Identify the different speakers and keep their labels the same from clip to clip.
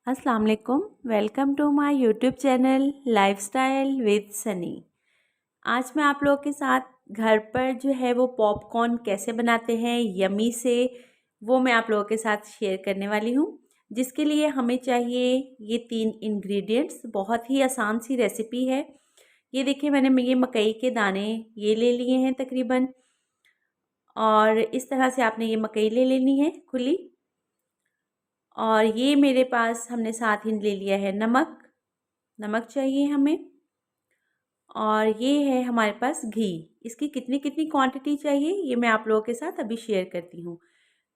Speaker 1: अस्सलाम वालेकुम। Welcome to my YouTube channel lifestyle with Sunny. आज मैं आप लोगों के साथ घर पर जो है वो पॉपकॉर्न कैसे बनाते हैं यमी से, वो मैं आप लोगों के साथ शेयर करने वाली हूँ। जिसके लिए हमें चाहिए ये 3 इंग्रेडिएंट्स। बहुत ही आसान सी रेसिपी है। ये देखिए, मैंने ये मकई के दाने ये ले लिए हैं तकरीबन, और इस तरह से आपने ये मकई ले लेनी है खुली। और ये मेरे पास हमने साथ ही ले लिया है नमक, नमक चाहिए हमें। और ये है हमारे पास घी। इसकी कितनी कितनी क्वांटिटी चाहिए ये मैं आप लोगों के साथ अभी शेयर करती हूँ।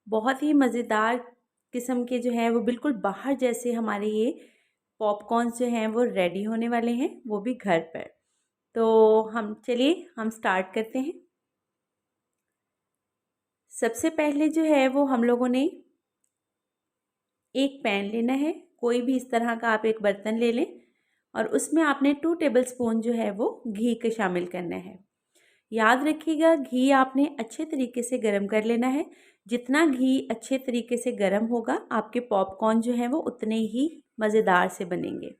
Speaker 1: बहुत ही मज़ेदार किस्म के जो हैं वो बिल्कुल बाहर जैसे हमारे ये पॉपकॉर्न्स जो हैं वो रेडी होने वाले हैं, वो भी घर पर। तो हम स्टार्ट करते हैं। सबसे पहले जो है वो हम लोगों ने एक पैन लेना है। कोई भी इस तरह का आप एक बर्तन ले लें और उसमें आपने 2 टेबलस्पून जो है वो घी के शामिल करना है। याद रखिएगा, घी आपने अच्छे तरीके से गरम कर लेना है। जितना घी अच्छे तरीके से गरम होगा, आपके पॉपकॉर्न जो हैं वो उतने ही मज़ेदार से बनेंगे।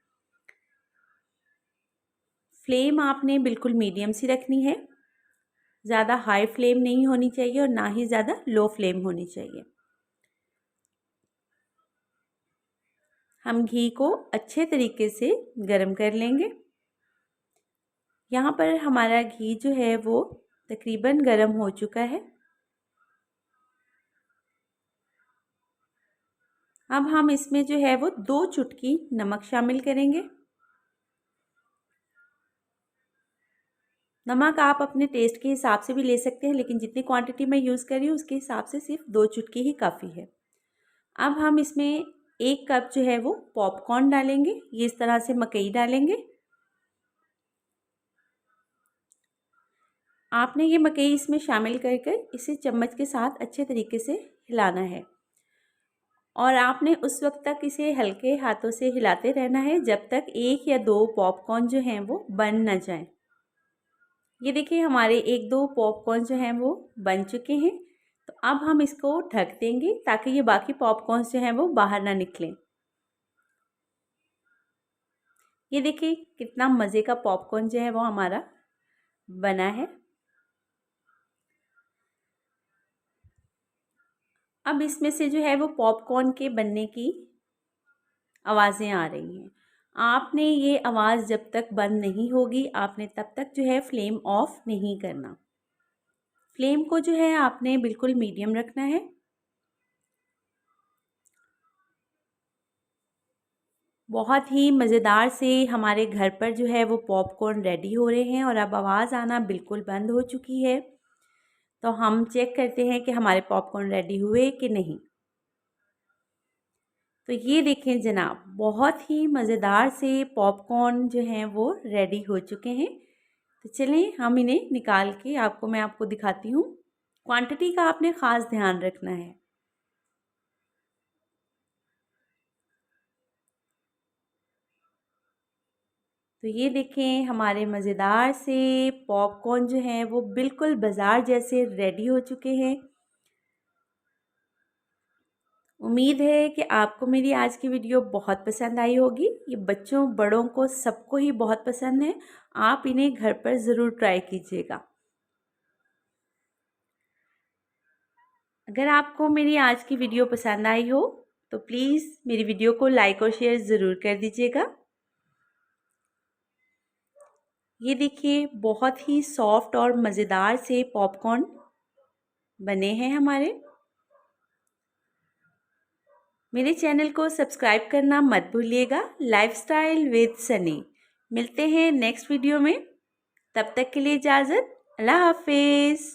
Speaker 1: फ्लेम आपने बिल्कुल मीडियम सी रखनी है। ज़्यादा हाई फ्लेम नहीं होनी चाहिए और ना ही ज़्यादा लो फ्लेम होनी चाहिए। हम घी को अच्छे तरीके से गरम कर लेंगे। यहाँ पर हमारा घी जो है वो तकरीबन गरम हो चुका है। अब हम इसमें जो है वो 2 चुटकी नमक शामिल करेंगे। नमक आप अपने टेस्ट के हिसाब से भी ले सकते हैं, लेकिन जितनी क्वांटिटी मैं यूज़ कर रही हूँ उसके हिसाब से सिर्फ 2 चुटकी ही काफ़ी है। अब हम इसमें 1 कप जो है वो पॉपकॉर्न डालेंगे। ये इस तरह से मकई डालेंगे। आपने ये मकई इसमें शामिल कर कर इसे चम्मच के साथ अच्छे तरीके से हिलाना है, और आपने उस वक्त तक इसे हल्के हाथों से हिलाते रहना है जब तक 1 या 2 पॉपकॉर्न जो हैं वो बन ना जाएं। ये देखिए, हमारे 1-2 पॉपकॉर्न जो हैं वो बन चुके हैं। तो अब हम इसको ढक देंगे ताकि ये बाकी पॉपकॉर्न जो हैं वो बाहर ना निकलें। ये देखिए कितना मज़े का पॉपकॉर्न जो है वो हमारा बना है। अब इसमें से जो है वो पॉपकॉर्न के बनने की आवाज़ें आ रही हैं। आपने ये आवाज़ जब तक बंद नहीं होगी, आपने तब तक जो है फ्लेम ऑफ नहीं करना। फ्लेम को जो है आपने बिल्कुल मीडियम रखना है। बहुत ही मज़ेदार से हमारे घर पर जो है वो पॉपकॉर्न रेडी हो रहे हैं, और अब आवाज़ आना बिल्कुल बंद हो चुकी है। तो हम चेक करते हैं कि हमारे पॉपकॉर्न रेडी हुए कि नहीं। तो ये देखें जनाब, बहुत ही मज़ेदार से पॉपकॉर्न जो हैं वो रेडी हो चुके हैं। तो चलें हम इन्हें निकाल के मैं आपको दिखाती हूँ। क्वांटिटी का आपने ख़ास ध्यान रखना है। तो ये देखें, हमारे मज़ेदार से पॉपकॉर्न जो हैं वो बिल्कुल बाज़ार जैसे रेडी हो चुके हैं। उम्मीद है कि आपको मेरी आज की वीडियो बहुत पसंद आई होगी। ये बच्चों बड़ों को सबको ही बहुत पसंद है। आप इन्हें घर पर ज़रूर ट्राई कीजिएगा। अगर आपको मेरी आज की वीडियो पसंद आई हो तो प्लीज़ मेरी वीडियो को लाइक और शेयर ज़रूर कर दीजिएगा। ये देखिए, बहुत ही सॉफ्ट और मज़ेदार से पॉपकॉर्न बने हैं हमारे। मेरे चैनल को सब्सक्राइब करना मत भूलिएगा, लाइफस्टाइल विद सनी। मिलते हैं नेक्स्ट वीडियो में। तब तक के लिए इजाज़त। अल्लाह हाफिज़।